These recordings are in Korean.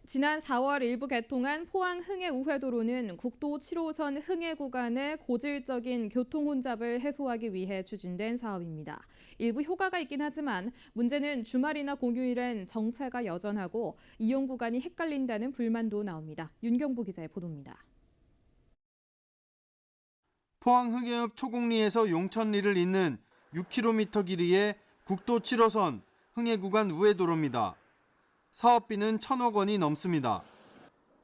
지난 4월 일부 개통한 포항 흥해 우회도로는 국도 7호선 흥해 구간의 고질적인 교통 혼잡을 해소하기 위해 추진된 사업입니다. 일부 효과가 있긴 하지만 문제는 주말이나 공휴일엔 정체가 여전하고 이용 구간이 헷갈린다는 불만도 나옵니다. 윤경보 기자의 보도입니다. 포항 흥해읍 초곡리에서 용천리를 잇는 6km 길이의 국도 7호선 흥해 구간 우회도로입니다. 사업비는 1,000억 원이 넘습니다.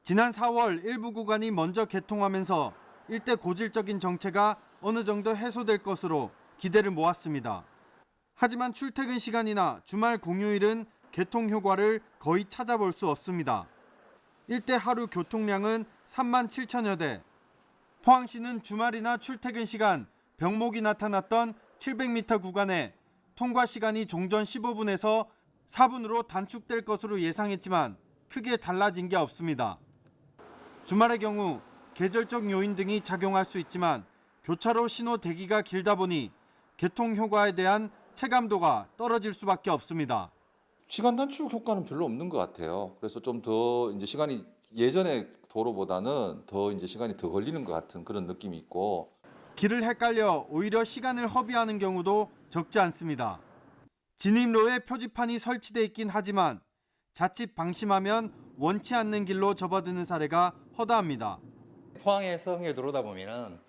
지난 4월 일부 구간이 먼저 개통하면서 일대 고질적인 정체가 어느 정도 해소될 것으로 기대를 모았습니다. 하지만 출퇴근 시간이나 주말 공휴일은 개통 효과를 거의 찾아볼 수 없습니다. 일대 하루 교통량은 3만 7천여 대. 포항시는 주말이나 출퇴근 시간 병목이 나타났던 700m 구간에 통과 시간이 종전 15분에서 4분으로 단축될 것으로 예상했지만 크게 달라진 게 없습니다. 주말의 경우 계절적 요인 등이 작용할 수 있지만 교차로 신호 대기가 길다 보니 개통 효과에 대한 체감도가 떨어질 수밖에 없습니다. 시간 단축 효과는 별로 없는 것 같아요. 그래서 좀 더 이제 시간이 예전의 도로보다는 더 이제 시간이 더 걸리는 것 같은 그런 느낌이 있고, 길을 헷갈려 오히려 시간을 허비하는 경우도 적지 않습니다. 진입로에 표지판이 설치돼 있긴 하지만 자칫 방심하면 원치 않는 길로 접어드는 사례가 허다합니다. 포항에서 흥해 들어오다 보면은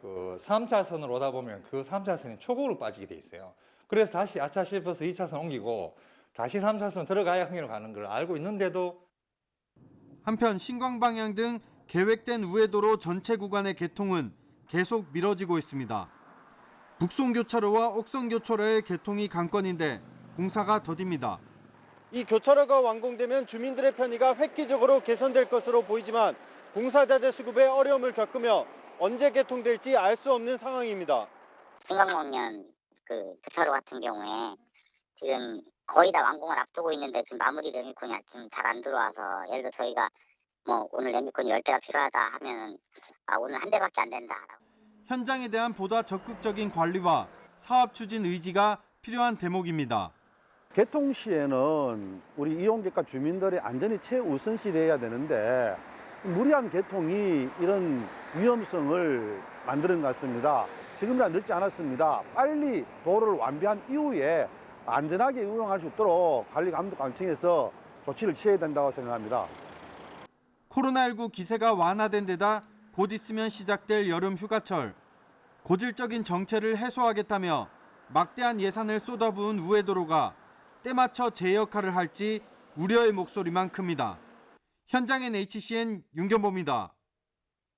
그 3차선으로 오다 보면 그 3차선이 초곡으로 빠지게 돼 있어요. 그래서 다시 아차 싶어서 2차선 옮기고 다시 3차선 들어가야 흥해로 가는 걸 알고 있는데도 한편 신광 방향 등 계획된 우회도로 전체 구간의 개통은 계속 미뤄지고 있습니다. 북송교차로와 옥성교차로의 개통이 관건인데 공사가 더딥니다. 이 교차로가 완공되면 주민들의 편의가 획기적으로 개선될 것으로 보이지만 공사 자재 수급에 어려움을 겪으며 언제 개통될지 알 수 없는 상황입니다. 신광목련 그 교차로 같은 경우에 지금 거의 다 완공을 앞두고 있는데 지금 마무리 레미콘이 좀 잘 안 들어와서, 예를 들어 저희가 뭐 오늘 레미콘이 10대가 필요하다 하면은 오늘 한 대밖에 안 된다. 현장에 대한 보다 적극적인 관리와 사업 추진 의지가 필요한 대목입니다. 개통 시에는 우리 이용객과 주민들의 안전이 최우선시 돼야 되는데 무리한 개통이 이런 위험성을 만드는 것 같습니다. 지금이라 늦지 않았습니다. 빨리 도로를 완비한 이후에 안전하게 운영할 수 있도록 관리 감독 관청에서 조치를 취해야 된다고 생각합니다. 코로나19 기세가 완화된 데다 곧 있으면 시작될 여름 휴가철. 고질적인 정체를 해소하겠다며 막대한 예산을 쏟아부은 우회도로가 때맞춰 제 역할을 할지 우려의 목소리만 큽니다. 현장엔 HCN 윤경보입니다.